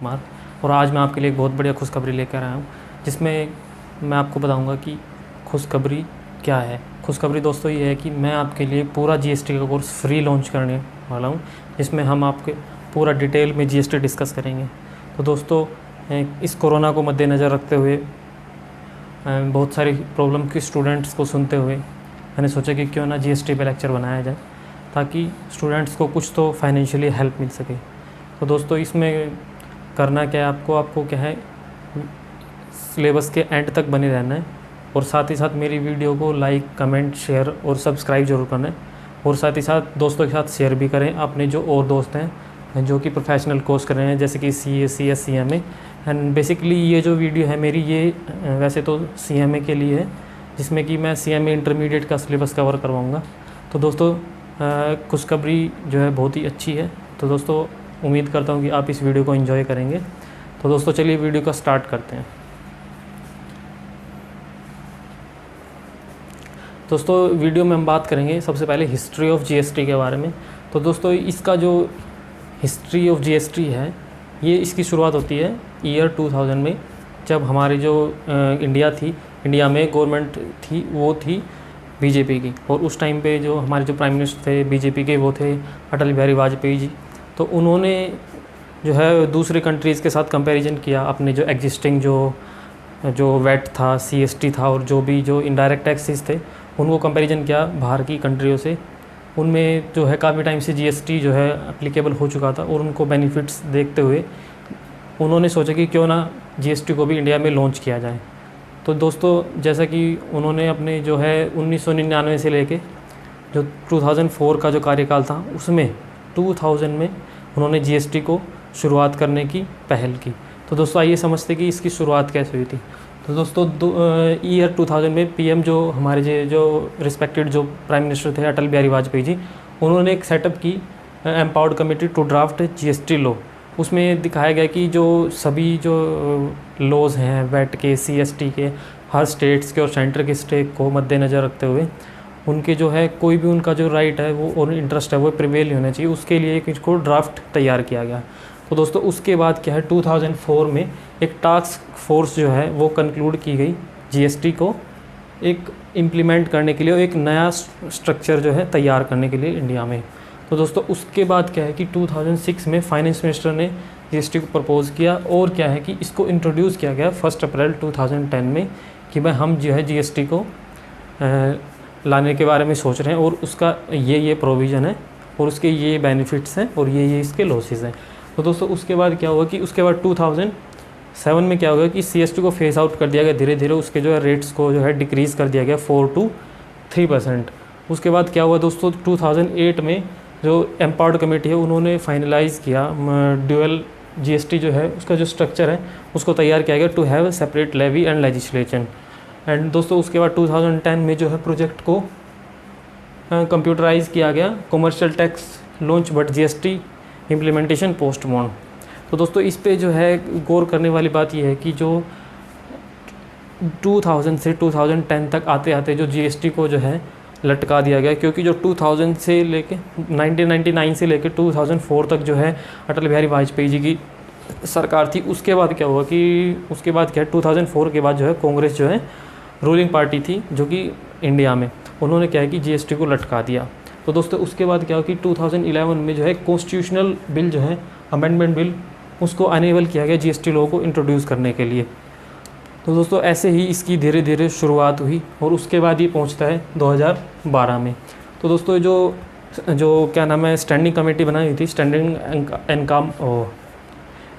कुमार। और आज मैं आपके लिए एक बहुत बढ़िया खुशखबरी लेकर आया हूँ, जिसमें मैं आपको बताऊँगा कि खुशखबरी क्या है। खुशखबरी दोस्तों ये है कि मैं आपके लिए पूरा जीएसटी का कोर्स फ्री लॉन्च करने वाला हूँ, जिसमें हम आपके पूरा डिटेल में जीएसटी डिस्कस करेंगे। तो दोस्तों इस कोरोना को मद्देनज़र रखते हुए बहुत सारी प्रॉब्लम के स्टूडेंट्स को सुनते हुए मैंने सोचा कि क्यों ना जीएसटी पे लेक्चर बनाया जाए, ताकि स्टूडेंट्स को कुछ तो फाइनेंशियली हेल्प मिल सके। तो दोस्तों इसमें करना क्या है, आपको क्या है, सिलेबस के एंड तक बने रहना है, और साथ ही साथ मेरी वीडियो को लाइक, कमेंट, शेयर और सब्सक्राइब जरूर करना है। और साथ ही साथ दोस्तों के साथ शेयर भी करें, अपने जो और दोस्त हैं जो कि प्रोफेशनल कोर्स कर रहे हैं, जैसे कि CA, CS, CMA। And basically ये जो वीडियो है मेरी, ये वैसे तो CMA के लिए है, जिसमें कि मैं CMA इंटरमीडिएट का सिलेबस कवर करवाऊँगा। तो दोस्तों खुशखबरी जो है बहुत ही अच्छी है। तो दोस्तों उम्मीद करता हूँ कि आप इस वीडियो को एंजॉय करेंगे। तो दोस्तों चलिए वीडियो का स्टार्ट करते हैं। दोस्तों वीडियो में हम बात करेंगे सबसे पहले हिस्ट्री ऑफ जीएसटी के बारे में। तो दोस्तों इसका जो हिस्ट्री ऑफ जीएसटी है, ये इसकी शुरुआत होती है ईयर 2000 में, जब हमारी जो इंडिया में गवर्नमेंट थी वो थी बीजेपी की। और उस टाइम पे जो हमारे जो प्राइम मिनिस्टर थे बीजेपी के, वो थे अटल बिहारी वाजपेयी जी। तो उन्होंने जो है दूसरे कंट्रीज़ के साथ कंपैरिजन किया, अपने जो एग्जिस्टिंग जो वैट था, CST था, और जो इनडायरेक्ट टैक्सेस थे, उनको कंपैरिजन किया बाहर की कंट्रियों से। उनमें जो है काफ़ी टाइम से जीएसटी जो है एप्लीकेबल हो चुका था, और उनको बेनिफिट्स देखते हुए उन्होंने सोचा कि क्यों ना जीएसटी को भी इंडिया में लॉन्च किया जाए। तो दोस्तों जैसा कि उन्होंने अपने जो है 1999 से लेके जो 2004 का जो कार्यकाल था, उसमें 2000 में उन्होंने जीएसटी को शुरुआत करने की पहल की। तो दोस्तों आइए समझते कि इसकी शुरुआत कैसे हुई थी। तो दोस्तों ईयर 2000 में PM जो हमारे जो रिस्पेक्टेड जो प्राइम मिनिस्टर थे अटल बिहारी वाजपेयी जी, उन्होंने एक सेटअप की empowered committee to draft GST law. उसमें दिखाया गया कि जो सभी जो लॉज हैं वैट के, CST के, हर स्टेट्स के और सेंटर के स्टेक को मद्देनज़र रखते हुए उनके जो है कोई भी उनका जो राइट है वो और इंटरेस्ट है वो प्रिवेल होना चाहिए, उसके लिए एक इसको ड्राफ्ट तैयार किया गया। तो दोस्तों उसके बाद क्या है, 2004 में एक टास्क फोर्स जो है वो कंक्लूड की गई जीएसटी को एक इम्प्लीमेंट करने के लिए, एक नया स्ट्रक्चर जो है तैयार करने के लिए इंडिया में। तो दोस्तों उसके बाद क्या है कि 2006 में फाइनेंस मिनिस्टर ने जीएसटी को प्रपोज़ किया, और क्या है कि इसको इंट्रोड्यूस किया गया 1 अप्रैल 2010 में, कि भाई हम जो है जीएसटी को लाने के बारे में सोच रहे हैं, और उसका ये प्रोविज़न है, और उसके ये बेनिफिट्स हैं, और ये इसके लॉसेस हैं। तो दोस्तों उसके बाद क्या हुआ कि उसके बाद 2007 में क्या होगा कि CST को फेस आउट कर दिया गया धीरे धीरे, उसके जो है रेट्स को जो है डिक्रीज़ कर दिया गया 4 to 3%। उसके बाद क्या हुआ दोस्तों, 2008 में जो एम्पावर्ड कमेटी है उन्होंने फाइनलाइज़ किया ड्यूअल जीएसटी जो है उसका जो स्ट्रक्चर है उसको तैयार किया गया to have separate levy and legislation. And दोस्तों उसके बाद 2010 में जो है प्रोजेक्ट को कंप्यूटराइज़ किया गया, commercial tax launch but GST implementation postpone. तो दोस्तों इस पे जो है गौर करने वाली बात यह है कि जो 2000 से 2010 तक आते आते जो जीएसटी को जो है लटका दिया गया, क्योंकि जो 2000 से लेके 1999 से लेके 2004 तक जो है अटल बिहारी वाजपेयी जी की सरकार थी। उसके बाद क्या हुआ कि उसके बाद क्या 2004 के बाद जो है कांग्रेस जो है रूलिंग पार्टी थी जो कि इंडिया में, उन्होंने क्या है कि जीएसटी को लटका दिया। तो दोस्तों उसके बाद क्या हुआ कि 2011 में जो है कॉन्स्टिट्यूशनल बिल जो है अमेंडमेंट बिल, उसको अनेबल किया गया जीएसटी लॉ को इंट्रोड्यूस करने के लिए। तो दोस्तों ऐसे ही इसकी धीरे धीरे शुरुआत हुई, और उसके बाद ये पहुंचता है 2012 में। तो दोस्तों जो क्या नाम है, स्टैंडिंग कमेटी बनाई हुई थी, स्टैंडिंग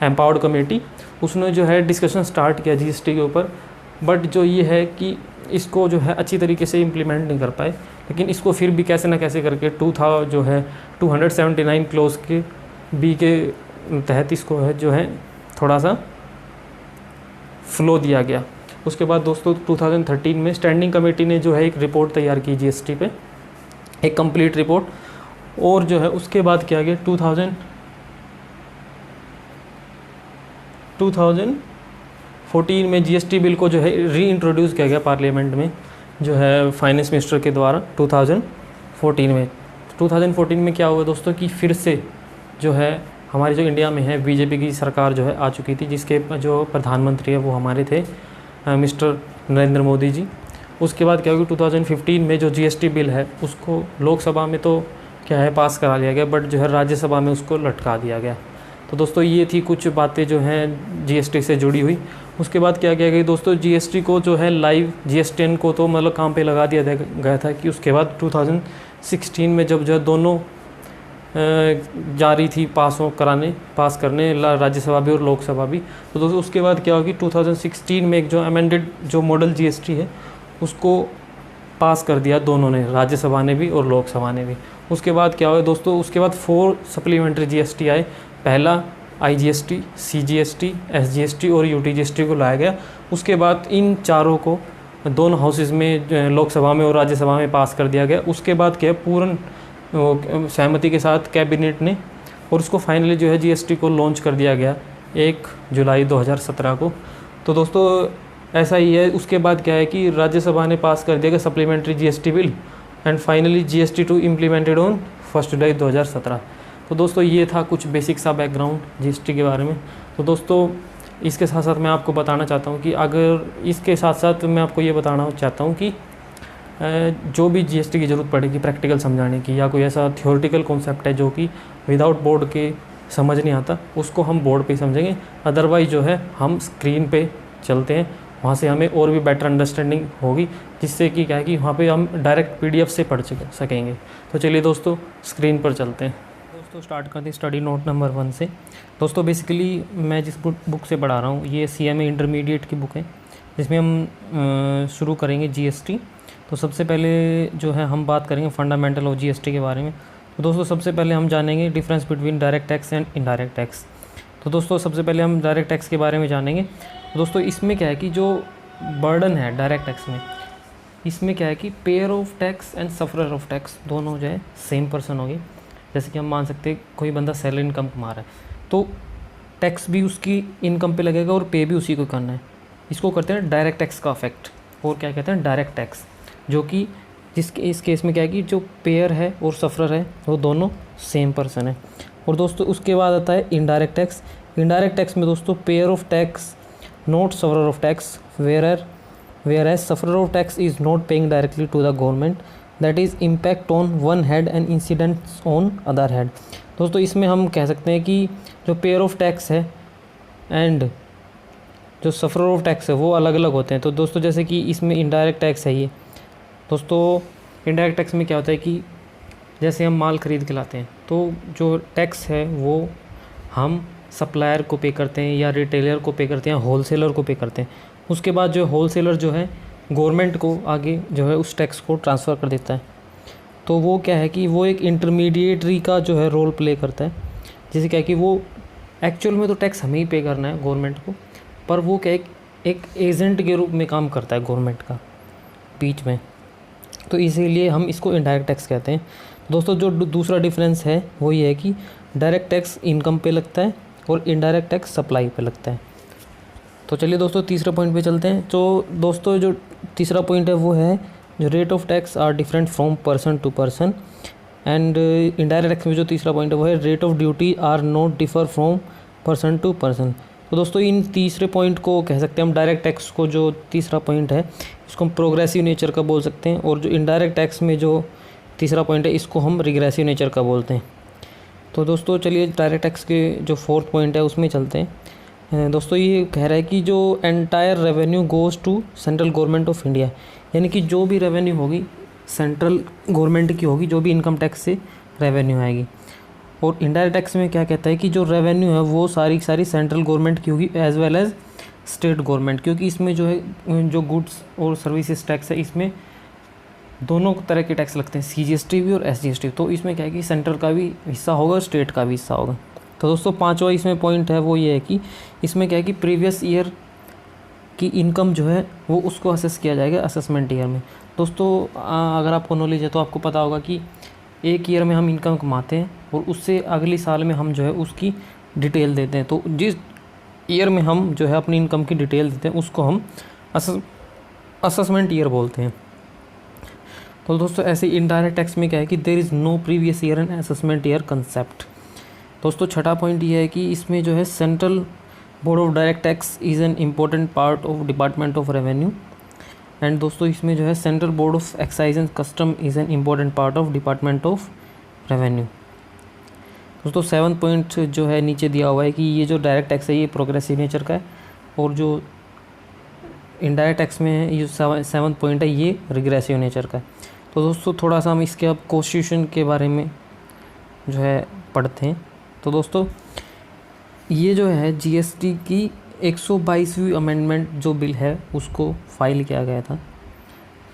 एम्पावर्ड कमेटी, उसने जो है डिस्कशन स्टार्ट किया जीएसटी के ऊपर। बट जो ये है कि इसको जो है अच्छी तरीके से इम्प्लीमेंट नहीं कर पाए, लेकिन इसको फिर भी कैसे ना कैसे करके 279 क्लोज के बी के तहत इसको है जो है थोड़ा सा फ्लो दिया गया। उसके बाद दोस्तों 2013 में स्टैंडिंग कमेटी ने जो है एक रिपोर्ट तैयार की जीएसटी पे, एक कंप्लीट रिपोर्ट। और जो है उसके बाद क्या गया 2014 में जीएसटी बिल को जो है री इंट्रोड्यूस किया गया पार्लियामेंट में, जो है फाइनेंस मिनिस्टर के द्वारा 2014 में। 2014 में क्या हुआ दोस्तों कि फिर से जो है हमारे जो इंडिया में है बीजेपी की सरकार जो है आ चुकी थी, जिसके जो प्रधानमंत्री है वो हमारे थे मिस्टर नरेंद्र मोदी जी। उसके बाद क्या हुआ कि 2015 में जो जीएसटी बिल है उसको लोकसभा में तो क्या है पास करा लिया गया, बट जो है राज्यसभा में उसको लटका दिया गया। तो दोस्तों ये थी कुछ बातें जो हैं जीएसटी से जुड़ी हुई। उसके बाद क्या किया गया कि दोस्तों जीएसटी को जो है लाइव जीएसटीएन को तो मतलब काम पे लगा दिया गया था कि उसके बाद 2016 में जब जो है दोनों जारी थी पास करने राज्यसभा भी और लोकसभा भी। तो दोस्तों उसके बाद क्या हुआ कि 2016 में एक जो अमेंडेड जो मॉडल जीएसटी है उसको पास कर दिया दोनों ने, राज्यसभा ने भी और लोकसभा ने भी। उसके बाद क्या हुआ दोस्तों, उसके बाद 4 सप्लीमेंट्री जीएसटी आए। पहला आईजीएसटी, सीजीएसटी, एसजीएसटी और यूटीजीएसटी को लाया गया। उसके बाद इन चारों को दोनों हाउसेस में, लोकसभा में और राज्यसभा में पास कर दिया गया। उसके बाद क्या पूर्ण सहमति के साथ कैबिनेट ने, और उसको फाइनली जो है जीएसटी को लॉन्च कर दिया गया 1 जुलाई 2017 को। तो दोस्तों ऐसा ही है। उसके बाद क्या है कि राज्यसभा ने पास कर दिया गया supplementary GST bill and finally GST 2 implemented on 1 जुलाई 2017। तो दोस्तों ये था कुछ बेसिक सा बैकग्राउंड जीएसटी के बारे में। तो दोस्तों इसके साथ साथ मैं आपको बताना चाहता हूँ कि मैं आपको ये बताना चाहता हूँ कि जो भी जीएसटी की ज़रूरत पड़ेगी प्रैक्टिकल समझाने की, या कोई ऐसा थियोरेटिकल कॉन्सेप्ट है जो कि विदाउट बोर्ड के समझ नहीं आता, उसको हम बोर्ड पे समझेंगे। अदरवाइज़ जो है हम स्क्रीन पे चलते हैं, वहाँ से हमें और भी बेटर अंडरस्टैंडिंग होगी, जिससे कि क्या है कि वहाँ पे हम डायरेक्ट पीडीएफ से पढ़ सकेंगे। तो चलिए दोस्तों स्क्रीन पर चलते हैं। दोस्तों स्टार्ट करते हैं स्टडी नोट नंबर 1 से। दोस्तों बेसिकली मैं जिस बुक से पढ़ा रहा हूँ ये सीएमए इंटरमीडिएट की बुक है, जिसमें हम शुरू करेंगे जीएसटी। तो सबसे पहले जो है हम बात करेंगे फंडामेंटल ऑफ जीएसटी के बारे में। तो दोस्तों सबसे पहले हम जानेंगे difference between direct tax and indirect tax. तो दोस्तों सबसे पहले हम डायरेक्ट टैक्स के बारे में जानेंगे। तो दोस्तों इसमें क्या है कि जो बर्डन है डायरेक्ट टैक्स में, इसमें क्या है कि pair of tax and sufferer of tax दोनों जो है सेम पर्सन होगी। जैसे कि हम मान सकते हैं कोई बंदा सैलरी इनकम कमा रहा है तो टैक्स भी उसकी इनकम पे लगेगा और पे भी उसी को करना है। इसको करते हैं डायरेक्ट टैक्स का अफेक्ट, और क्या कहते हैं डायरेक्ट टैक्स, जो कि इस केस में क्या है कि जो पेयर है और सफरर है वो दोनों सेम पर्सन है। और दोस्तों उसके बाद आता है इनडायरेक्ट टैक्स। इनडायरेक्ट टैक्स में दोस्तों payer of tax not sufferer of tax, whereas sufferer of tax is not paying directly to the government, that is impact on one head and incidents on other head. दोस्तों इसमें हम कह सकते हैं कि जो पेयर ऑफ टैक्स है and जो सफरर ऑफ टैक्स है वो अलग अलग होते हैं। तो दोस्तों जैसे कि इसमें इनडायरेक्ट टैक्स है ये, दोस्तों इनडायरेक्ट टैक्स में क्या होता है कि जैसे हम माल ख़रीद के लाते हैं तो जो टैक्स है वो हम सप्लायर को पे करते हैं या रिटेलर को पे करते हैं, होलसेलर को पे करते हैं। उसके बाद जो होलसेलर जो है गवर्नमेंट को आगे जो है उस टैक्स को ट्रांसफ़र कर देता है। तो वो क्या है कि वो एक इंटरमीडिएटरी का जो है रोल प्ले करता है। जैसे क्या है कि वो एक्चुअल में तो टैक्स हमें ही पे करना है गवर्नमेंट को, पर वो क्या एक एजेंट के रूप में काम करता है गवर्नमेंट का बीच में। तो इसीलिए हम इसको इनडायरेक्ट टैक्स कहते हैं। दोस्तों जो दूसरा डिफरेंस है वो ये है कि डायरेक्ट टैक्स इनकम पे लगता है और इनडायरेक्ट टैक्स सप्लाई पे लगता है। तो चलिए दोस्तों तीसरे पॉइंट पे चलते हैं। तो दोस्तों जो तीसरा पॉइंट है वो है जो rate of tax are different from person to person. And indirect tax में जो तीसरा पॉइंट है वो है rate of duty are not differ from person to person. तो दोस्तों इन तीसरे पॉइंट को कह सकते हैं हम डायरेक्ट टैक्स को, जो तीसरा पॉइंट है इसको हम प्रोग्रेसिव नेचर का बोल सकते हैं, और जो इनडायरेक्ट टैक्स में जो तीसरा पॉइंट है इसको हम रिग्रेसिव नेचर का बोलते हैं। तो दोस्तों चलिए डायरेक्ट टैक्स के जो फोर्थ पॉइंट है उसमें चलते हैं। दोस्तों ये कह रहा है कि जो entire revenue goes to central government of India, यानी कि जो भी रेवेन्यू होगी सेंट्रल गवर्नमेंट की होगी, जो भी इनकम टैक्स से रेवेन्यू आएगी। और इनडायरेक्ट टैक्स में क्या कहता है कि जो रेवेन्यू है वो सारी सेंट्रल गवर्नमेंट की होगी as well as state government, क्योंकि इसमें जो है जो गुड्स और सर्विसेज टैक्स है इसमें दोनों तरह के टैक्स लगते हैं, सीजीएसटी भी और एसजीएसटी। तो इसमें क्या है कि सेंट्रल का भी हिस्सा होगा और स्टेट का भी हिस्सा होगा। तो दोस्तों पांचवा इसमें पॉइंट है वो ये है कि इसमें क्या है कि प्रीवियस ईयर की इनकम जो है वो उसको असेस किया जाएगा असेसमेंट ईयर में। दोस्तों अगर आपको नॉलेज है तो आपको पता होगा कि एक ईयर में हम इनकम कमाते हैं और उससे अगली साल में हम जो है उसकी डिटेल देते हैं। तो जिस ईयर में हम जो है अपनी इनकम की डिटेल देते हैं उसको हम असेसमेंट ईयर बोलते हैं। तो दोस्तों ऐसे इनडायरेक्ट टैक्स में क्या है कि there is no previous year and assessment year concept. दोस्तों छठा पॉइंट ये है कि इसमें जो है central board of direct tax is an important part of department of revenue. And दोस्तों इसमें जो है central board of excise and custom is an important part of department of revenue. दोस्तों 7 पॉइंट जो है नीचे दिया हुआ है कि ये जो डायरेक्ट टैक्स है ये प्रोग्रेसिव नेचर का है, और जो इनडायरेक्ट टैक्स में है ये 7 पॉइंट है ये रिग्रेसिव नेचर का है। तो दोस्तों थोड़ा सा हम इसके अब कॉन्स्टिट्यूशन के बारे में जो है पढ़ते हैं। तो दोस्तों ये जो है जीएसटी की 122वीं अमेंडमेंट जो बिल है उसको फाइल किया गया था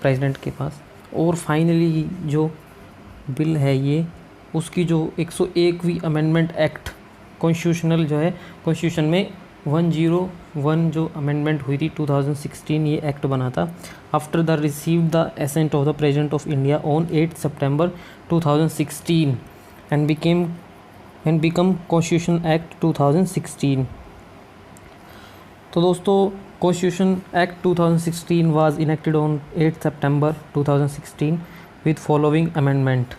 प्रेसिडेंट के पास, और फाइनली जो बिल है ये उसकी जो 101वीं अमेंडमेंट एक्ट कॉन्स्टिट्यूशनल जो है कॉन्स्टिट्यूशन में 101 जो अमेंडमेंट हुई थी 2016 ये एक्ट बना था after the receive the ascent of the president of India on 8 September 2016 and become constitution act 2016। तो दोस्तों constitution act 2016 was enacted on 8 September 2016 with following amendment.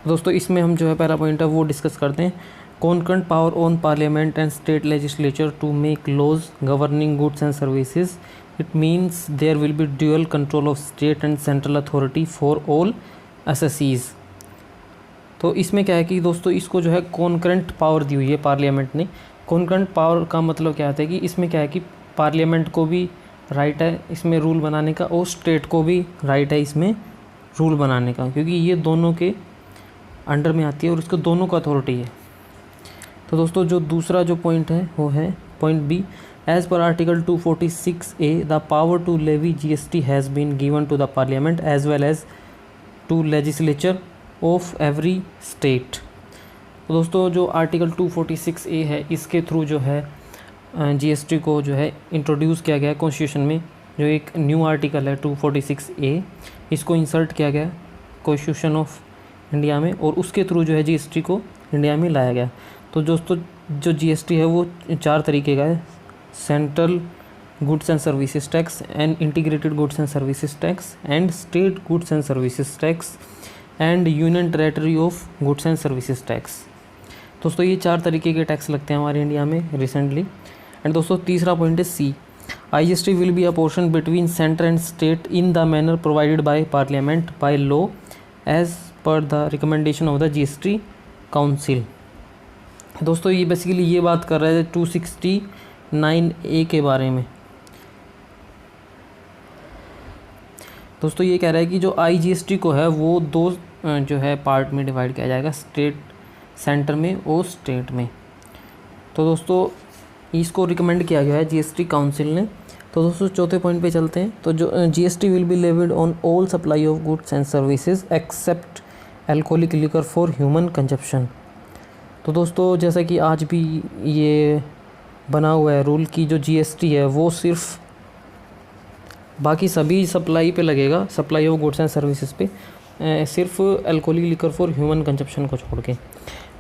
दोस्तों इसमें हम जो है पहला पॉइंट है वो डिस्कस करते हैं। Concurrent power on parliament and state legislature to make laws governing goods and services. It means there will be dual control of state and central authority for all एसएससीज। तो इसमें क्या है कि दोस्तों इसको जो है कॉन्करेंट पावर दी हुई है पार्लियामेंट ने। कॉन्करेंट पावर का मतलब क्या होता है कि इसमें क्या है कि पार्लियामेंट को भी राइट है इसमें रूल बनाने का, और स्टेट को भी राइट है इसमें रूल बनाने का, क्योंकि ये दोनों के अंडर में आती है और इसको दोनों का अथॉरिटी है। तो दोस्तों जो दूसरा जो पॉइंट है वो है point B. As per article 246A the power to levy GST has been given to the parliament as well as to legislature of every state. तो दोस्तों जो आर्टिकल 246A है इसके थ्रू जो है GST को जो है इंट्रोड्यूस किया गया कॉन्स्टिट्यूशन में। जो एक न्यू आर्टिकल है 246A इसको इंसर्ट किया गया कॉन्स्टिट्यूशन ऑफ इंडिया में, और उसके थ्रू जो है GST को इंडिया में लाया गया। तो दोस्तों जो GST है वो 4 तरीके का है। Central goods and services tax and integrated goods and services tax and state goods and services tax and union territory of goods and services tax. दोस्तों ये 4 तरीके के टैक्स लगते हैं हमारे इंडिया में रिसेंटली। एंड दोस्तों तीसरा पॉइंट है C. IGST will be apportion between centre and state in the manner provided by parliament by law as per the recommendation of the GST council. दोस्तों ये बेसिकली ये बात कर रहे थे 269A के बारे में। दोस्तों ये कह रहा है कि जो IGST को है वो 2 जो है पार्ट में डिवाइड किया जाएगा, सेंटर में और स्टेट में। तो दोस्तों इसको रिकमेंड किया गया है GST काउंसिल ने। तो दोस्तों चौथे पॉइंट पे चलते हैं। तो जो GST will be levied on all supply of goods and services except alcoholic liquor for human consumption. तो दोस्तों जैसा कि आज भी ये बना हुआ है रूल की जो GST है वो सिर्फ बाकी सभी सप्लाई पे लगेगा, supply of goods and services पे, सिर्फ alcoholic liquor for human consumption को छोड़ के।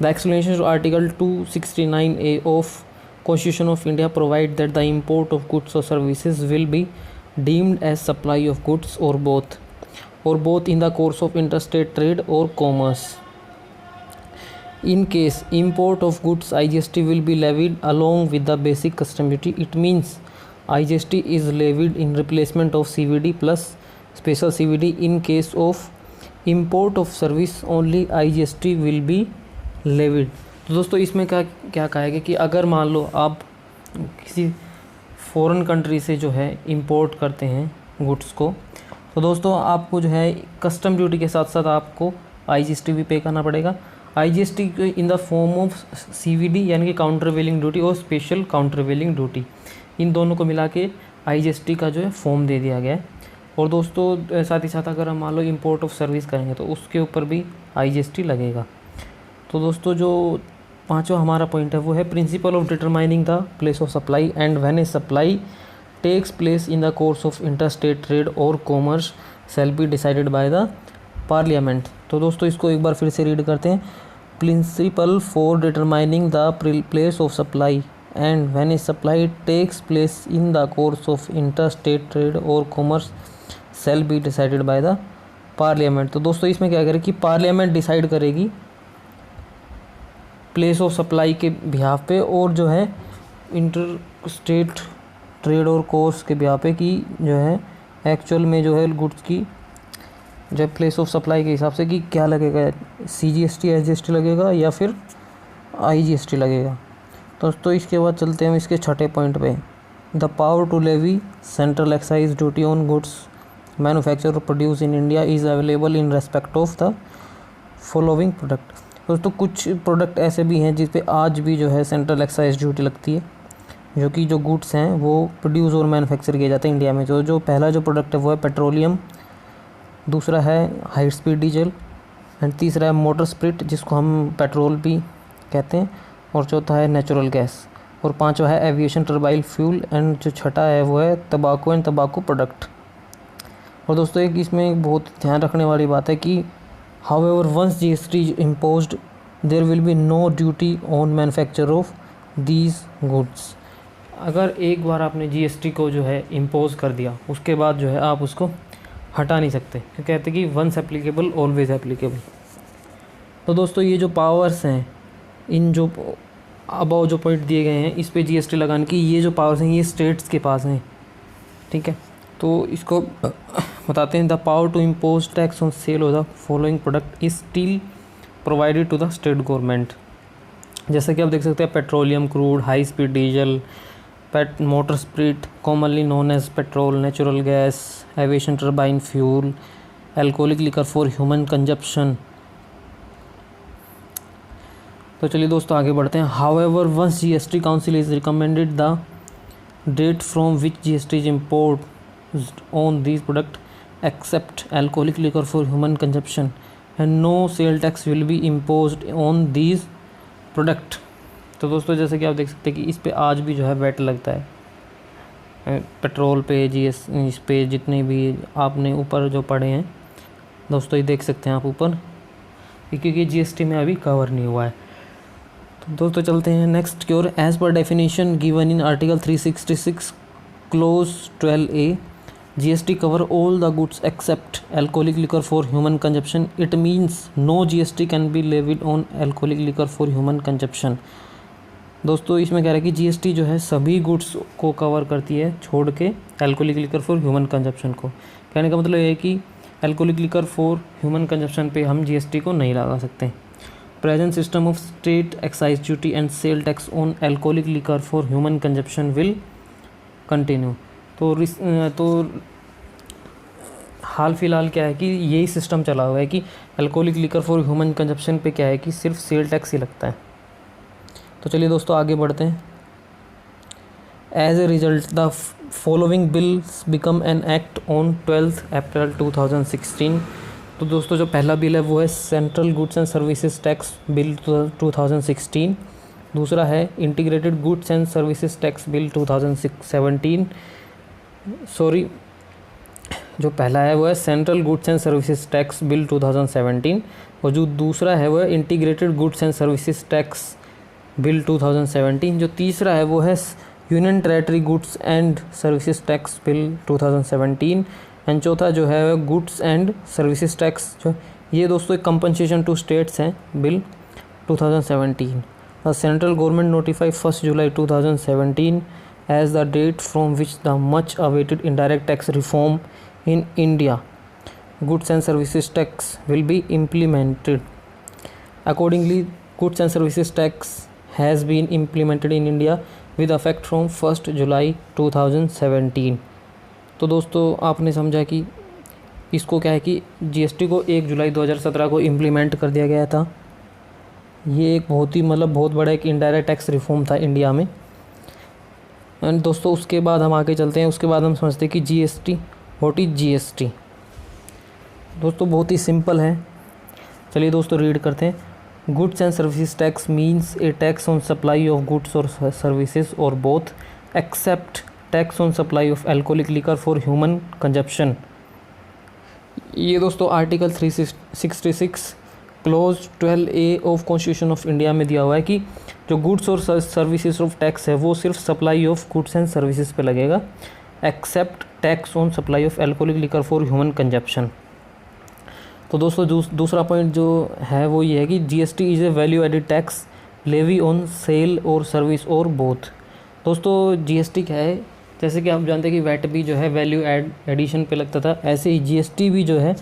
The explanation of article 269A of Constitution of India provide that the import of goods or services will be deemed as supply of goods or both in the course of interstate trade or commerce. In case import of goods, IGST will be levied along with the basic custom duty. It means IGST is levied in replacement of CVD plus special CVD. In case of import of service, only IGST will be levied. तो दोस्तों इसमें क्या कहा है कि अगर मान लो आप किसी फॉरेन कंट्री से जो है इंपोर्ट करते हैं गुड्स को, तो दोस्तों आपको जो है कस्टम ड्यूटी के साथ साथ आपको IGST भी पे करना पड़ेगा। IGST in the form of CVD यानी कि काउंटरवेलिंग ड्यूटी और स्पेशल काउंटरवेलिंग ड्यूटी, इन दोनों को मिला के IGST का जो है फॉर्म दे दिया गया है। और दोस्तों साथ ही साथ अगर हम मान लो इंपोर्ट ऑफ सर्विस करेंगे तो उसके ऊपर भी IGST लगेगा। तो दोस्तों जो पांचवा हमारा पॉइंट है वो है principle of determining the place of supply and when a supply takes place in the course of interstate trade और commerce shall be decided by the parliament. तो दोस्तों इसको एक बार फिर से रीड करते हैं। Principle for determining the place of supply and when a supply takes place in the course of interstate trade और commerce shall be decided by the parliament. तो दोस्तों इसमें क्या करें कि पार्लियामेंट डिसाइड करेगी प्लेस ऑफ सप्लाई के behalf पे और जो है इंटर स्टेट ट्रेड और कोर्स के बिहाफ पे कि जो है एक्चुअल में जो है गुड्स की जो प्लेस ऑफ सप्लाई के हिसाब से कि क्या लगेगा, CGST SGST लगेगा या फिर IGST लगेगा। दोस्तों इसके बाद चलते हैं हम इसके छठे पॉइंट पे। The power to levy central excise duty on goods manufacture produce in India is available in respect of the following product. दोस्तों कुछ प्रोडक्ट ऐसे भी हैं जिस पे आज भी जो है सेंट्रल एक्साइज ड्यूटी लगती है, जो कि जो गुड्स हैं वो प्रोड्यूस और मैन्युफैक्चर किए जाते हैं इंडिया में। जो पहला जो प्रोडक्ट है वो है पेट्रोलियम, दूसरा है हाई स्पीड डीजल एंड तीसरा है मोटर स्पिरिट जिसको हम पेट्रोल भी कहते हैं, और चौथा है नेचुरल गैस, और पांचवा है एविएशन टर्बाइन फ्यूल, एंड जो छठा है वो है तंबाकू एंड तंबाकू प्रोडक्ट। और दोस्तों एक इसमें बहुत ध्यान रखने वाली बात है कि however once GST imposed there will be no duty on manufacture of these goods. अगर एक बार आपने GST को जो है इम्पोज कर दिया उसके बाद जो है आप उसको हटा नहीं सकते, क्योंकि कहते हैं कि वंस एप्लीकेबल ऑलवेज एप्लीकेबल। तो दोस्तों ये जो पावर्स हैं, इन जो अबाव जो पॉइंट दिए गए हैं इस पे GST लगाने की ये जो पावर्स हैं ये स्टेट्स के पास हैं, ठीक है। तो इसको बताते हैं। The power to impose tax on sale of the following product is still provided to the state government. जैसे कि आप देख सकते हैं petroleum crude, high speed diesel, motor spirit commonly known as petrol, natural gas, aviation turbine fuel, alcoholic liquor for human consumption. तो चलिए दोस्तों आगे बढ़ते हैं। However once GST council is recommended the date from which GST is imposed on these product except alcoholic liquor for human consumption and no sale tax will be imposed on these product। तो दोस्तों जैसे कि आप देख सकते हैं कि इस पे आज भी जो है वैट लगता है पेट्रोल पे, इस पे जितने भी आपने ऊपर जो पढ़े हैं दोस्तों ये देख सकते हैं आप ऊपर, क्योंकि GST में अभी कवर नहीं हुआ है। तो दोस्तों चलते हैं नेक्स्ट की ओर। एज पर definition given in article 366 clause 12A GST cover all the goods except alcoholic liquor for human consumption. It means no GST can be levied on alcoholic liquor for human consumption। दोस्तों इसमें कह रहा है कि GST जो है सभी goods को कवर करती है छोड़ के alcoholic liquor for human consumption को। कहने का मतलब ये है कि alcoholic liquor for human consumption पे हम GST को नहीं लगा सकते। Present system of state excise duty and sale tax on alcoholic liquor for human consumption will continue. तो हाल फिलहाल क्या है कि यही सिस्टम चला हुआ है कि alcoholic liquor for human consumption पे क्या है कि सिर्फ सेल टैक्स ही लगता है। तो चलिए दोस्तों आगे बढ़ते हैं। As a result the following bills become an act on 12 April 2016। तो दोस्तों जो पहला बिल है वो है central goods and services tax bill 2016। दूसरा है integrated goods and services tax bill 2017। जो पहला है वो है central goods and services tax bill 2017, और जो दूसरा है वो है integrated goods and services tax bill 2017। जो तीसरा है वो है union territory goods and services tax bill 2017, and चौथा जो है गुड्स एंड सर्विसेज टैक्स जो ये दोस्तों एक कंपनसेशन टू स्टेट्स हैं bill 2017। The central government notify 1 July 2017 as the date from which the much awaited indirect tax reform in India goods and services tax will be implemented. Accordingly, goods and services tax has been implemented in India with effect from 1 July 2017। तो दोस्तों आपने समझा कि इसको क्या है कि GST को 1 जुलाई 2017 को इम्प्लीमेंट कर दिया गया था। ये एक बहुत बड़ा एक इनडायरेक्ट टैक्स रिफॉर्म था इंडिया में। एंड दोस्तों उसके बाद हम आगे चलते हैं। उसके बाद हम समझते हैं कि GST, व्हाट इज GST। दोस्तों बहुत ही सिंपल है, चलिए दोस्तों रीड करते हैं। Goods and services tax means a tax on supply of goods और सर्विसेज और both, except tax on supply of alcoholic liquor for human consumption. ये दोस्तों article 366 clause 12A of constitution of India में दिया हुआ है कि जो गुड्स और सर्विसेज ऑफ टैक्स है वो सिर्फ supply of goods and services पे लगेगा, except tax on supply of alcoholic liquor for human consumption. तो दोस्तों दूसरा पॉइंट जो है वो ये है कि GST is a value added tax levy on sale और सर्विस और बोथ। दोस्तों जीएसटी क्या है, जैसे कि आप जानते हैं कि वैट भी जो है वैल्यू एडिशन पे लगता था, ऐसे ही जीएसटी भी जो है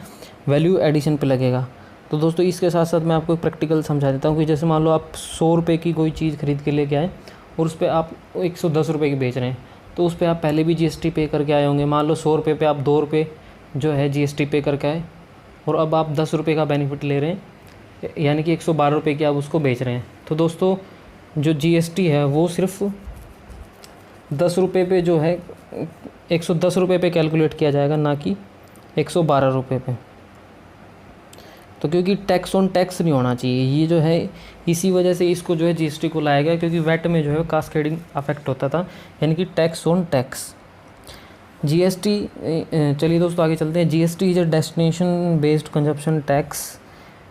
वैल्यू एडिशन पे लगेगा। तो दोस्तों इसके साथ साथ मैं आपको प्रैक्टिकल समझा देता हूँ कि जैसे मान लो आप 100 रुपये की कोई चीज़ खरीद के लेके आए और उस पर आप 110 रुपये की बेच रहे हैं, तो उस पर आप पहले भी जीएसटी पे करके आए होंगे। मान लो 100 रुपये पे आप 2 रुपये जो है जीएसटी पे करके आए और अब आप 10 रुपये का बेनिफिट ले रहे हैं, यानी कि 112 रुपये की आप उसको बेच रहे हैं। तो दोस्तों जो जीएसटी है वो सिर्फ 10 रुपये पे जो है 110 रुपये पे कैलकुलेट किया जाएगा, ना कि 112 रुपये पे। तो क्योंकि टैक्स ऑन टैक्स नहीं होना चाहिए, ये जो है इसी वजह से इसको जो है जीएसटी को लाया गया, क्योंकि वैट में जो है कास्केडिंग अफेक्ट होता था, यानी कि टैक्स ऑन टैक्स। जीएसटी, चलिए दोस्तों आगे चलते हैं। GST is a destination based consumption tax,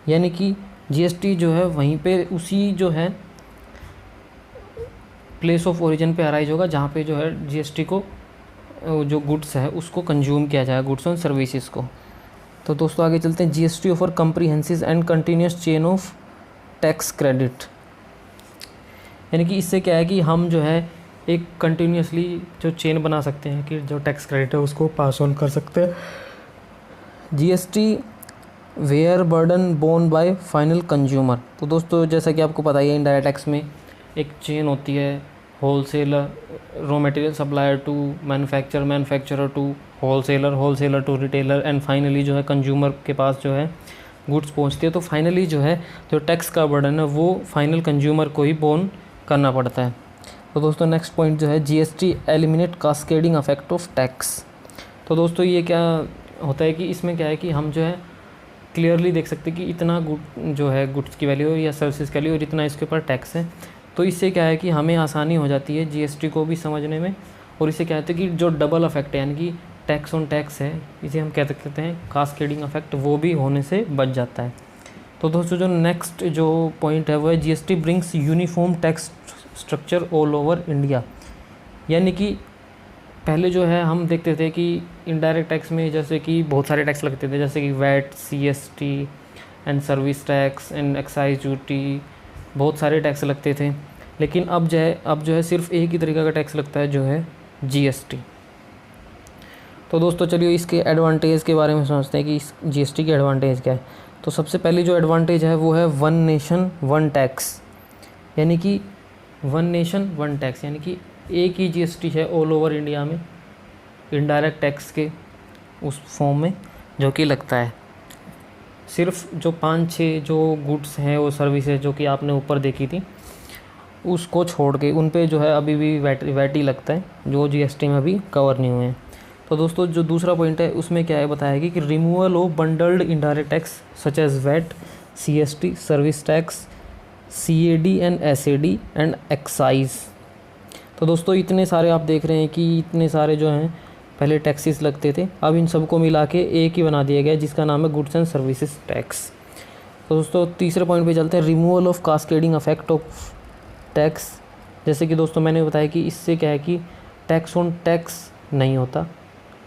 यानी कि जीएसटी जो है वहीं पे उसी जो है प्लेस ऑफ ओरिजिन पे अराइज होगा जहाँ पे जो है जीएसटी को जो गुड्स है उसको कंज्यूम किया जाएगा, गुड्स एंड सर्विसेज को। तो दोस्तों आगे चलते हैं। GST offer comprehensive and continuous chain of tax credit, यानी कि इससे क्या है कि हम जो है एक कंटिन्यूसली जो चेन बना सकते हैं कि जो टैक्स क्रेडिट है उसको पास ऑन कर सकते हैं। GST where burden borne by final consumer. तो दोस्तों जैसा कि आपको पता ही है, इनडायरेक्ट टैक्स में एक चेन होती है, wholesaler, raw material supplier to manufacturer, manufacturer to wholesaler, wholesaler to retailer, and finally जो है कंज्यूमर के पास जो है गुड्स पहुंचती है। तो फाइनली जो है जो टैक्स का बर्डन है वो फाइनल कंज्यूमर को ही बोन करना पड़ता है। तो दोस्तों नेक्स्ट पॉइंट जो है GST eliminate cascading effect of tax. तो दोस्तों ये क्या होता है कि इसमें क्या है कि हम जो है क्लियरली देख सकते हैं कि इतना जो है गुड्स की वैल्यू या सर्विसेज की वैल्यू और इतना इसके ऊपर टैक्स है। तो इससे क्या है कि हमें आसानी हो जाती है जीएसटी को भी समझने में, और इससे क्या होता है कि जो डबल इफेक्ट है, यानी कि टैक्स ऑन टैक्स है, इसे हम कह सकते हैं कास्केडिंग इफेक्ट, वो भी होने से बच जाता है। तो दोस्तों जो नेक्स्ट जो पॉइंट है वो है GST brings uniform tax structure all over India, यानी कि पहले जो है हम देखते थे कि इनडायरेक्ट टैक्स में जैसे कि बहुत सारे टैक्स लगते थे, जैसे कि VAT, CST and service tax and excise duty, बहुत सारे टैक्स लगते थे। लेकिन अब जो है सिर्फ एक ही तरीका का टैक्स लगता है, जो है जीएसटी। तो दोस्तों चलिए इसके एडवांटेज के बारे में समझते हैं कि इस जीएसटी के एडवांटेज क्या है। तो सबसे पहली जो एडवांटेज है वो है वन नेशन वन टैक्स, यानी कि वन नेशन वन टैक्स, यानी कि एक ही जीएसटी है ऑल ओवर इंडिया में इनडायरेक्ट टैक्स के उस फॉर्म में जो कि लगता है। सिर्फ जो 5-6 जो गुड्स हैं और सर्विसेज जो कि आपने ऊपर देखी थी उसको छोड़ के उन पे जो है अभी भी वैट ही लगता है, जो जीएसटी में अभी कवर नहीं हुए हैं। तो दोस्तों जो दूसरा पॉइंट है उसमें क्या है बताया कि removal of bundled indirect tax such as VAT, CST, service tax, CAD and SAD and excise. तो दोस्तों इतने सारे आप देख रहे हैं कि इतने सारे जो हैं पहले टैक्सेस लगते थे, अब इन सबको मिला के एक ही बना दिया गया जिसका नाम है गुड्स एंड सर्विसेज टैक्स। तो दोस्तों तीसरे पॉइंट पे चलते हैं, removal of cascading effect of tax. जैसे कि दोस्तों मैंने बताया कि इससे क्या है कि टैक्स ऑन टैक्स नहीं होता,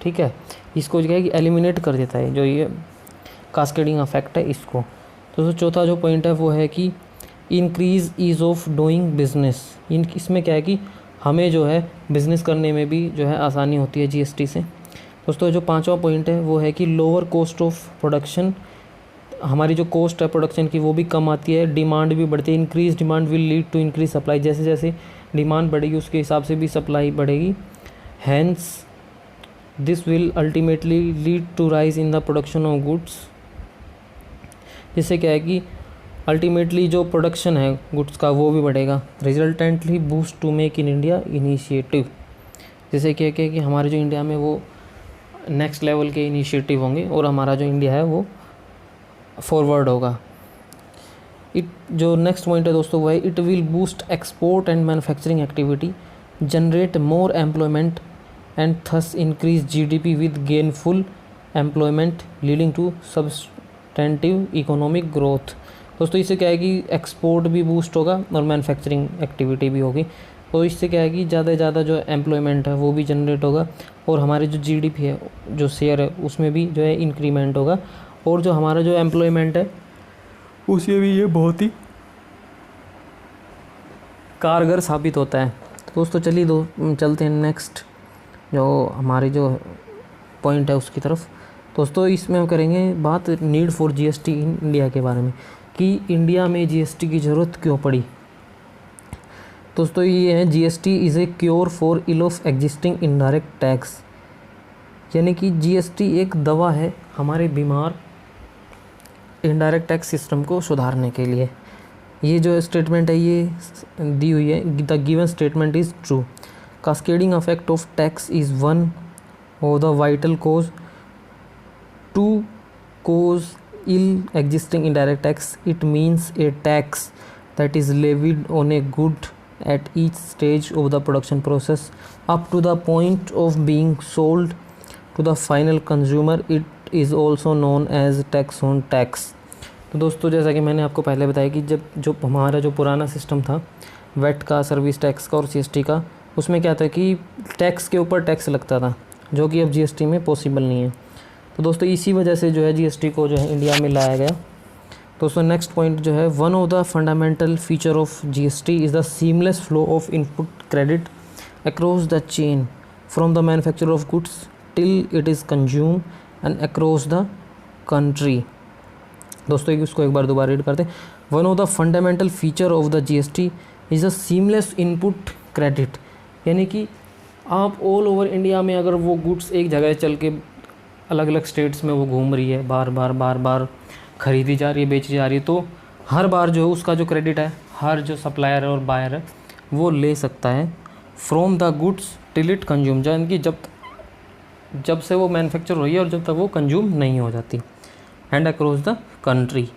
ठीक है, इसको क्या है कि एलिमिनेट कर देता है जो ये कास्केडिंग इफेक्ट है इसको। तो चौथा जो पॉइंट है वो है कि increase ease of doing business. इसमें क्या है कि हमें जो है बिज़नेस करने में भी जो है आसानी होती है जीएसटी से। दोस्तों जो पांचवा पॉइंट है वो है कि लोअर कॉस्ट ऑफ प्रोडक्शन, हमारी जो कॉस्ट है प्रोडक्शन की वो भी कम आती है, डिमांड भी बढ़ती है। Increase demand will lead to increase supply, जैसे जैसे डिमांड बढ़ेगी उसके हिसाब से भी सप्लाई बढ़ेगी। Hence this will ultimately lead to rise in the production of goods, जिससे क्या है कि अल्टीमेटली जो प्रोडक्शन है गुड्स का वो भी बढ़ेगा। Resultantly boost to make in India initiative, जैसे क्या कि हमारे जो इंडिया में वो नेक्स्ट लेवल के इनिशिएटिव होंगे और हमारा जो इंडिया है वो फॉरवर्ड होगा। जो नेक्स्ट पॉइंट है दोस्तों वो है it will boost export and manufacturing activity, generate more employment and thus increase GDP with gainful employment leading to substantive economic growth. दोस्तों इससे क्या है कि एक्सपोर्ट भी बूस्ट होगा और मैन्युफैक्चरिंग एक्टिविटी भी होगी, तो इससे क्या है कि ज़्यादा से ज़्यादा जो एम्प्लॉयमेंट है वो भी जनरेट होगा और हमारे जो जीडीपी है जो शेयर है उसमें भी जो है इंक्रीमेंट होगा, और जो हमारा जो एम्प्लॉयमेंट है उससे भी ये बहुत ही कारगर साबित होता है। तो दोस्तों चलिए चलते हैं नेक्स्ट जो हमारे जो पॉइंट है उसकी तरफ। दोस्तों इसमें हम करेंगे बात need for GST in India के बारे में, कि इंडिया में जीएसटी की ज़रूरत क्यों पड़ी। दोस्तों ये है GST is a cure for ill of existing indirect tax, यानी कि जीएसटी एक दवा है हमारे बीमार इनडायरेक्ट टैक्स सिस्टम को सुधारने के लिए। ये जो स्टेटमेंट है ये दी हुई है, the given statement is true. Cascading effect of tax is one of the vital cause to cause ill existing indirect tax. It means a tax that is levied on a good at each stage of the production process up to the point of being sold to the final consumer. It is also known as tax on tax. तो दोस्तों जैसा कि मैंने आपको पहले बताया कि जब हमारा जो पुराना सिस्टम था वेट का, सर्विस टैक्स का और जीएसटी का, उसमें क्या था कि टैक्स के ऊपर टैक्स लगता था, जो कि अब जीएसटी में पॉसिबल नहीं है। तो दोस्तों इसी वजह से जो है जीएसटी को जो है इंडिया में लाया गया। दोस्तों नेक्स्ट पॉइंट जो है, one of the fundamental feature of GST is the seamless flow of input credit across the chain from the manufacture of goods till it is consume and across the country. दोस्तों उसको एक बार दोबारा read करते हैं। One of the fundamental feature of the GST is a seamless input credit, यानी कि आप all over India में अगर वो गुड्स एक जगह चल के अलग अलग स्टेट्स में वो घूम रही है, बार बार खरीदी जा रही है, बेची जा रही है, तो हर बार जो है उसका जो क्रेडिट है हर जो सप्लायर है और बायर है वो ले सकता है from the goods till it consume, यानी कि जब से वो मैन्युफैक्चर हो रही है और जब तक वो कंज्यूम नहीं हो जाती, एंड अक्रॉस द कंट्री।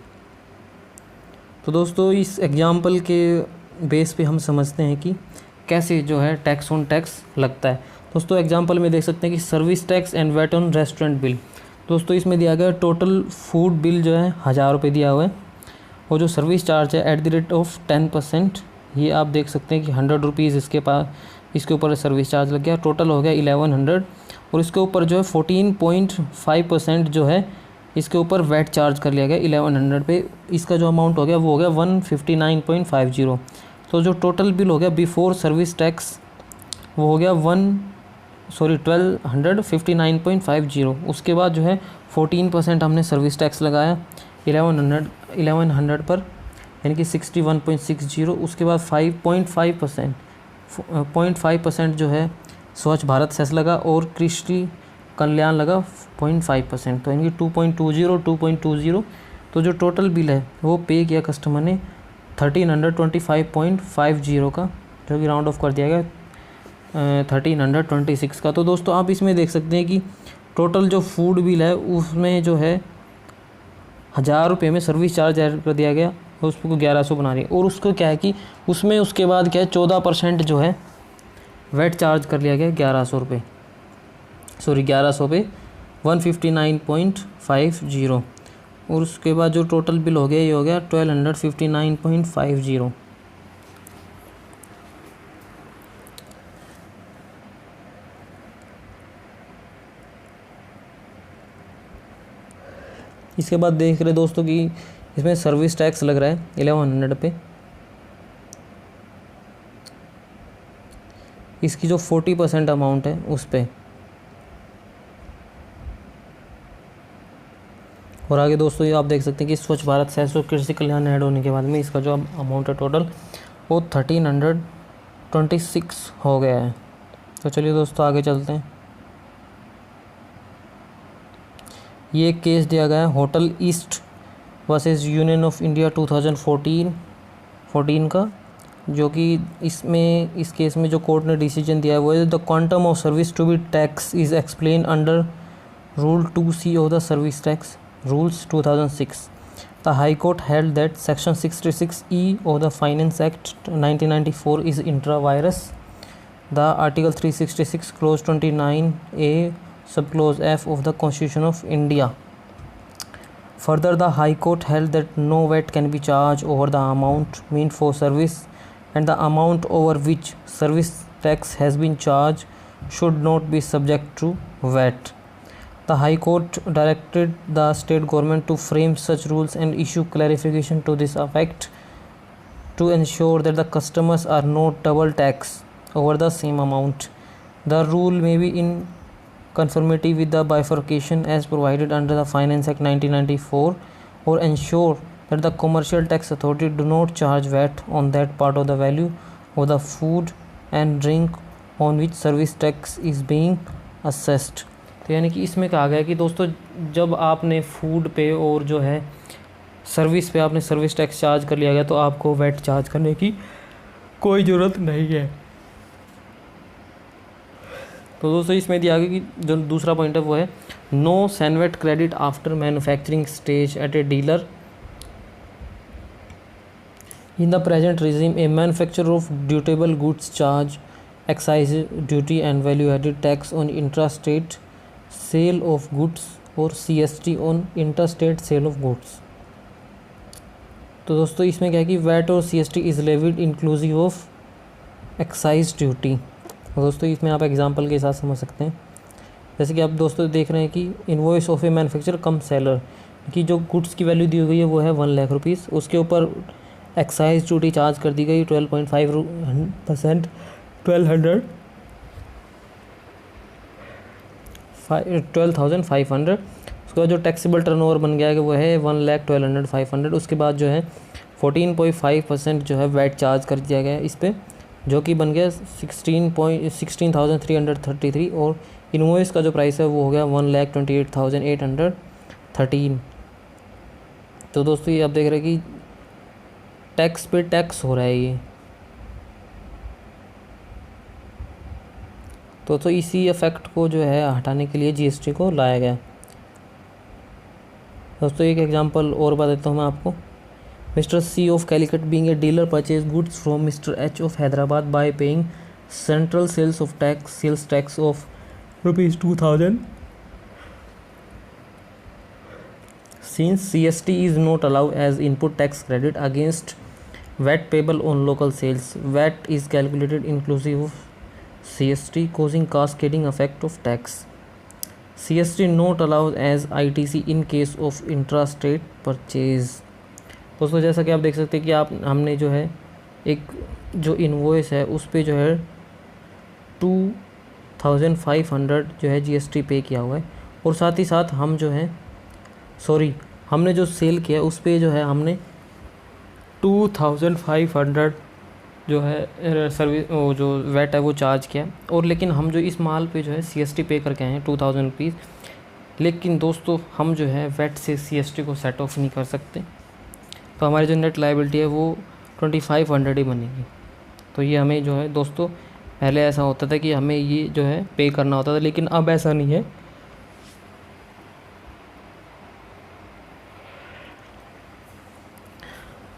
तो दोस्तों इस एग्जाम्पल के बेस पे हम समझते हैं कि कैसे जो है टैक्स ऑन टैक्स लगता है। दोस्तों एग्जाम्पल में देख सकते हैं कि service tax and VAT on restaurant bill. दोस्तों इसमें दिया गया टोटल फूड बिल जो है 1000 रुपये दिया हुआ है, और जो सर्विस चार्ज है एट द रेट ऑफ 10%, ये आप देख सकते हैं कि 100 रुपीज़ इसके ऊपर सर्विस चार्ज लग गया, टोटल हो गया 1100, और इसके ऊपर जो है 14.5% जो है इसके ऊपर वैट चार्ज कर लिया गया 1100 पे। इसका जो अमाउंट हो गया वो हो गया 159.50। तो जो टोटल बिल हो गया बिफोर सर्विस टैक्स वो हो गया 1259.50। उसके बाद जो है 14% हमने सर्विस टैक्स लगाया 1100 पर, यानी कि 61.60। उसके बाद 0.5% जो है स्वच्छ भारत सेस लगा, और कृषि कल्याण लगा 0.5%, तो यानी कि 2.20। तो जो टोटल बिल है वो पे किया कस्टमर ने 1325.50 का, जो कि राउंड ऑफ कर दिया गया 1326 का। तो दोस्तों आप इसमें देख सकते हैं कि टोटल जो फूड बिल है उसमें जो है 1000 रुपये में सर्विस चार्ज ऐड कर दिया गया और उसको 1100 बना रही है, और उसको क्या है कि उसमें उसके बाद क्या है 14% जो है वेट चार्ज कर लिया गया 1100 रुपये, 1100 पे 159.50, और उसके बाद जो टोटल बिल हो गया ये हो गया 1259.50। इसके बाद देख रहे दोस्तों कि इसमें सर्विस टैक्स लग रहा है 1100 पे। इसकी जो 40% अमाउंट है उस पे, और आगे दोस्तों ये आप देख सकते हैं कि स्वच्छ भारत सेस और कृषि कल्याण ऐड होने के बाद में इसका जो अमाउंट है टोटल वो 1326 हो गया है। तो चलिए दोस्तों आगे चलते हैं। ये केस दिया गया है hotel east versus union of India 2014 का, जो कि इस केस में जो कोर्ट ने डिसीजन दिया है वो है the quantum of service to be tax is explain under rule 2C of the service tax rules 2006। The high court held that section 66E of the Finance Act 1994 is intra-virus. The Article 366 Clause 29A Subclause F of the Constitution of India. Further, the High Court held that no VAT can be charged over the amount meant for service, and the amount over which service tax has been charged should not be subject to VAT. The High Court directed the state government to frame such rules and issue clarification to this effect. to ensure that the customers are not double taxed over the same amount. The rule may be in conformity with the bifurcation as provided under the Finance Act 1994, or ensure that the commercial tax authority do not charge VAT on that part of the value of the food and drink on which service tax is being assessed. तो यानी कि इसमें कहा गया कि दोस्तों जब आपने फूड पे और जो है सर्विस पे आपने सर्विस टैक्स चार्ज कर लिया गया तो आपको वैट चार्ज करने की कोई ज़रूरत नहीं है। तो दोस्तों इसमें दिया गया कि जो दूसरा पॉइंट है वो है no CENVAT credit after manufacturing stage at a dealer in the present regime. A manufacturer of durable goods charge excise duty and value added tax on intrastate sale of goods और CST on interstate sale of goods. तो दोस्तों इसमें क्या है कि VAT और CST is levied inclusive of excise duty. दोस्तों इसमें आप एग्जांपल के साथ समझ सकते हैं, जैसे कि आप दोस्तों देख रहे हैं कि invoice of A manufacturer come seller की जो गुड्स की वैल्यू दी गई है वो है 1 लाख रुपीज़, उसके ऊपर एक्साइज ड्यूटी चार्ज कर दी गई 12.5%, 12,500। उसके बाद जो टैक्सेबल टर्नओवर बन गया है वो है 1,12,500। उसके बाद जो है 14.5% जो है वैट चार्ज कर दिया गया है इस पर, जो कि बन गया 16,333, और इनवॉइस का जो प्राइस है वो हो गया 1,28,813। तो दोस्तों ये आप देख रहे हैं कि टैक्स पे टैक्स हो रहा है ये। तो इसी इफेक्ट को जो है हटाने के लिए GST को लाया गया। दोस्तों एक एग्जांपल और बता देता हूँ मैं आपको। Mister C of Calicut being a dealer purchased goods from Mr. H of Hyderabad by paying central sales tax of ₹2,000. Since CST is not allowed as input tax credit against VAT payable on local sales, VAT is calculated inclusive of CST, causing cascading effect of tax. CST not allowed as ITC in case of intrastate purchase. दोस्तों जैसा कि आप देख सकते हैं कि हमने जो है एक जो इनवॉइस है उस पे जो है 2,500 जो है GST पे किया हुआ है, और साथ ही साथ हम जो है हमने जो सेल किया उस पे जो है हमने 2,500 जो है सर्विस जो वैट है वो चार्ज किया, और लेकिन हम जो इस माल पे जो है CST पे करके आए हैं 2,000 रुपीज़, लेकिन दोस्तों हम जो है वैट से CST को सेट ऑफ नहीं कर सकते, तो हमारी जो नेट लायबिलिटी है वो 2,500 ही बनेगी। तो ये हमें जो है दोस्तों पहले ऐसा होता था कि हमें ये जो है पे करना होता था, लेकिन अब ऐसा नहीं है।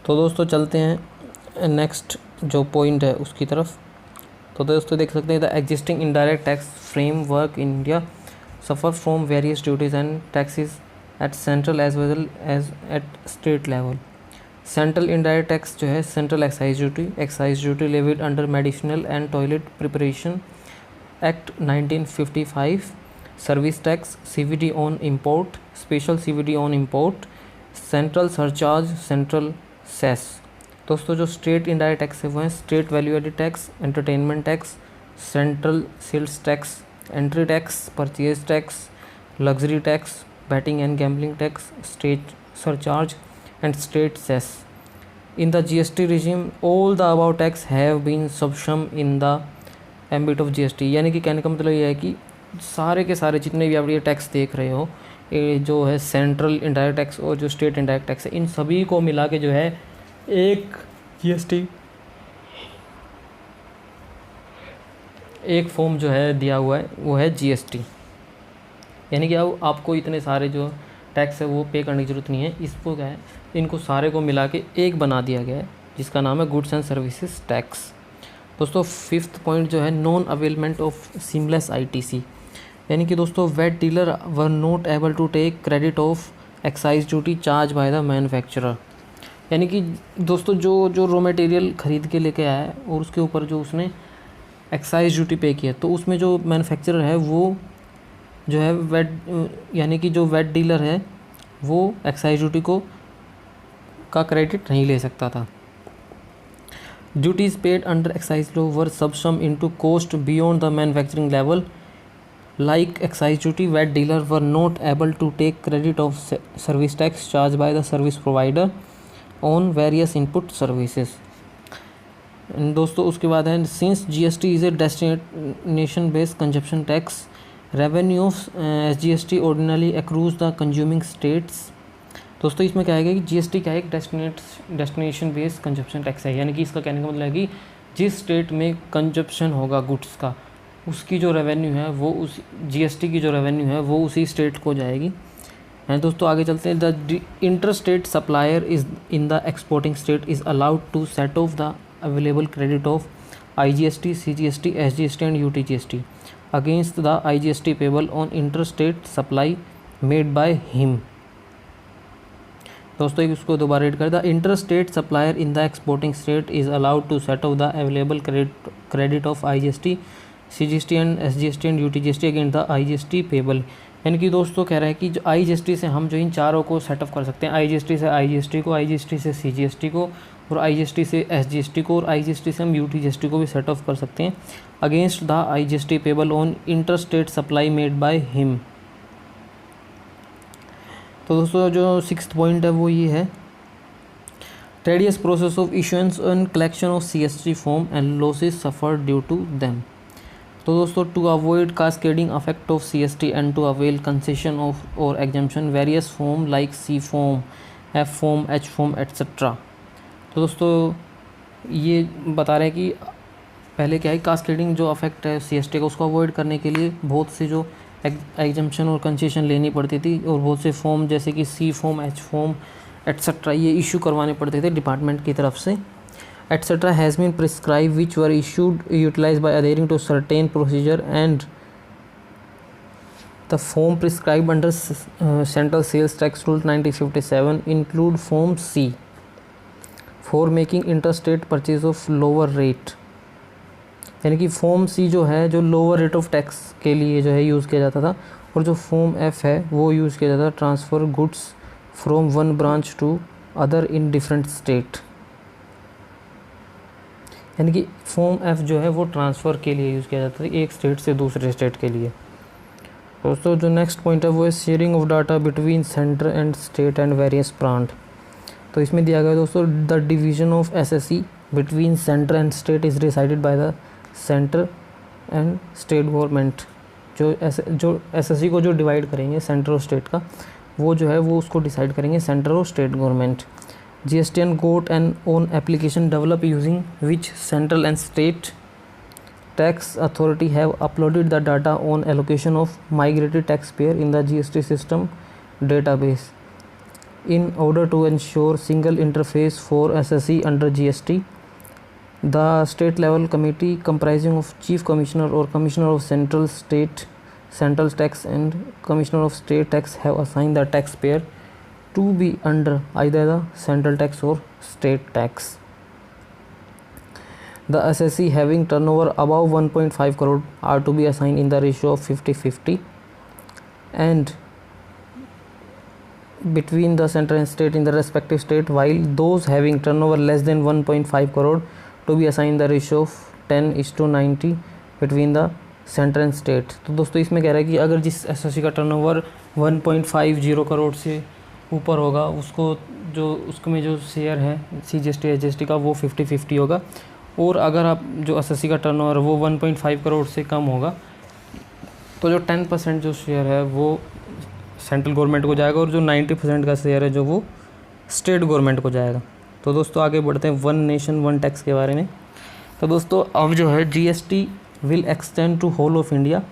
तो दोस्तों चलते हैं नेक्स्ट जो पॉइंट है उसकी तरफ। तो दोस्तों देख सकते हैं the existing indirect tax framework in India suffer from various duties and taxes at central as well as at state level. Central indirect tax जो है central excise duty levied under medicinal and toilet preparation act 1955, service tax, CVD on import, special CVD on import, central surcharge, central cess. दोस्तों जो state indirect tax है वो है state value added tax, entertainment tax, central sales tax, entry tax, purchase tax, luxury tax, batting and gambling tax, state surcharge and state cess. In the GST regime, all the above tax have been subsumed in the ambit of GST. यानी कि कहने का मतलब ये है कि सारे के सारे जितने भी आप ये टैक्स देख रहे हो, ये जो है सेंट्रल इनडायरेक्ट टैक्स और जो स्टेट इनडायरेक्ट टैक्स है, इन सभी को मिला के जो है एक GST एक फॉर्म जो है दिया हुआ है वो है GST। यानी कि अब आपको इतने सारे जो टैक्स है वो पे करने की ज़रूरत नहीं है, इसको क्या है इनको सारे को मिला के एक बना दिया गया है जिसका नाम है गुड्स एंड सर्विसेज टैक्स। दोस्तों 5th पॉइंट जो है non availment of seamless ITC, यानी कि दोस्तों VAT dealer were not able to take credit of excise duty charge by the manufacturer. यानी कि दोस्तों जो रॉ मटेरियल ख़रीद के लेके आया है और उसके ऊपर जो उसने एक्साइज ड्यूटी पे किया, तो उसमें जो मैन्युफैक्चरर है वो जो है वैट यानी कि जो वैट डीलर है वो एक्साइज ड्यूटी का क्रेडिट नहीं ले सकता था। Duties paid under excise law were subsumed into cost beyond the manufacturing level. Like excise duty, VAT dealers were not able to take credit of service tax charged by the service provider on various input services. दोस्तों उसके बाद है since GST is A destination based consumption tax, revenue of SGST ordinary accrues the consuming states. दोस्तों इसमें क्या है कि GST क्या है, एक डेस्टिनेशन बेस्ड कंजप्शन टैक्स है, यानी कि इसका कहने का मतलब है कि जिस स्टेट में कंजप्शन होगा गुड्स का, उसकी जो रेवेन्यू है वो उस GST की जो रेवेन्यू है वो उसी स्टेट को जाएगी। एंड दोस्तों आगे चलते हैं। The inter state supplier is in the exporting state is allowed to set off the available credit of IGST, CGST, SGST and UTGST against the IGST payable on inter state supply made by him. दोस्तों एक उसको दोबारा read कर, the inter state supplier in the exporting state is allowed to set off the available credit of IGST, CGST and SGST and UTGST against the IGST payable. यानी कि दोस्तों कह रहा है कि जो IGST से हम जो इन चारों को सेटअप कर सकते हैं, IGST से IGST को, IGST से CGST को और IGST से SGST को और IGST से हम UTGST को भी सेट ऑफ कर सकते हैं against the IGST payable on inter state supply made by him. तो दोस्तों जो 6th पॉइंट है वो ये है, tedious process of issuance and collection of CST form and losses suffered due to them. तो दोस्तों to avoid cascading effect of CST and to avail concession of और exemption various form like C form, F form, H form etcetera. तो दोस्तों ये बता रहे हैं कि पहले क्या है, कास्केडिंग जो अफेक्ट है CST का उसको अवॉइड करने के लिए बहुत से जो एग्जम्पशन और कंसेशन लेनी पड़ती थी और बहुत से फॉर्म जैसे कि C form, H form etcetera ये इशू करवाने पड़ते थे डिपार्टमेंट की तरफ से। etc. has been prescribed which were utilized by adhering to certain procedure and the form prescribed under Central Sales Tax Rule 1957 include Form C for making interstate purchase of lower rate। यानी कि form C जो है जो lower rate of tax के लिए जो है use किया जाता था, और जो फॉर्म F है वो यूज़ किया जाता था transfer goods from one branch to other in different state. यानी कि फॉर्म F जो है वो ट्रांसफ़र के लिए यूज़ किया जाता है एक स्टेट से दूसरे स्टेट के लिए। दोस्तों जो नेक्स्ट पॉइंट है वो है sharing of data between centre and state and various branch. तो इसमें दिया गया है दोस्तों, the division of SSE between centre and state is decided by the centre and state government. जो SSE को जो डिवाइड करेंगे सेंटर और स्टेट का, वो जो है वो उसको डिसाइड करेंगे सेंटर और state government. GSTN got an own application developed using which central and state tax authority have uploaded the data on allocation of migrated taxpayer in the GST system database in order to ensure single interface for SSE under GST. The state level committee comprising of Chief Commissioner or Commissioner of Central Tax and Commissioner of State Tax have assigned the taxpayer to be under either the central tax or state tax. The SSE having turnover above 1.5 crore are to be assigned in the ratio of 50-50 and between the center and state in the respective state, while those having turnover less than 1.5 crore to be assigned the ratio of 10:90 between the center and state। तो दोस्तों इसमें कह रहा है कि अगर जिस SSE का टर्नओवर 1.50 करोड़ से ऊपर होगा उसको जो उसमें जो शेयर है CGST SGST का वो 50-50 होगा, और अगर आप जो SSE का टर्नओवर वो 1.5 करोड़ से कम होगा तो जो 10% जो शेयर है वो सेंट्रल गवर्नमेंट को जाएगा और जो 90% का शेयर है जो वो स्टेट गवर्नमेंट को जाएगा। तो दोस्तों आगे बढ़ते हैं वन नेशन वन टैक्स के बारे में। तो दोस्तों अब जो है GST will extend to whole of India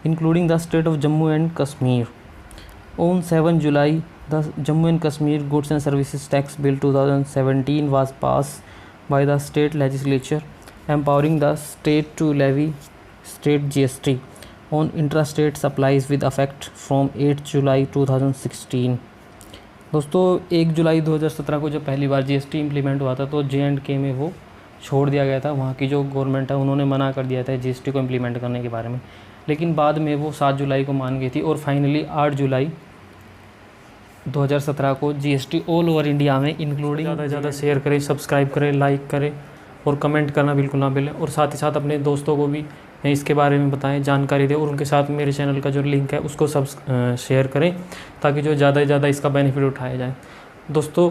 including the state of Jammu and Kashmir. On 7 July the Jammu and Kashmir Goods and Services Tax Bill 2017 was passed by the state legislature, empowering the state to levy state GST on intrastate supplies with effect from 8 July 2016। दोस्तों 1 जुलाई 2017 को जब पहली बार GST implement हुआ था तो J&K में वो छोड़ दिया गया था, वहाँ की जो गवर्नमेंट है उन्होंने मना कर दिया था GST को इम्प्लीमेंट करने के बारे में, लेकिन बाद में वो 7 जुलाई को मान गई थी और फाइनली 8 जुलाई 2017 को GST ऑल ओवर इंडिया में इंक्लूडिंग ज़्यादा से ज़्यादा शेयर करें, सब्सक्राइब करें, लाइक करें और कमेंट करना बिल्कुल ना भूलें, और साथ ही साथ अपने दोस्तों को भी इसके बारे में बताएं, जानकारी दें, और उनके साथ मेरे चैनल का जो लिंक है उसको सब शेयर करें, ताकि जो ज़्यादा से ज़्यादा इसका बेनिफिट उठाया जाए। दोस्तों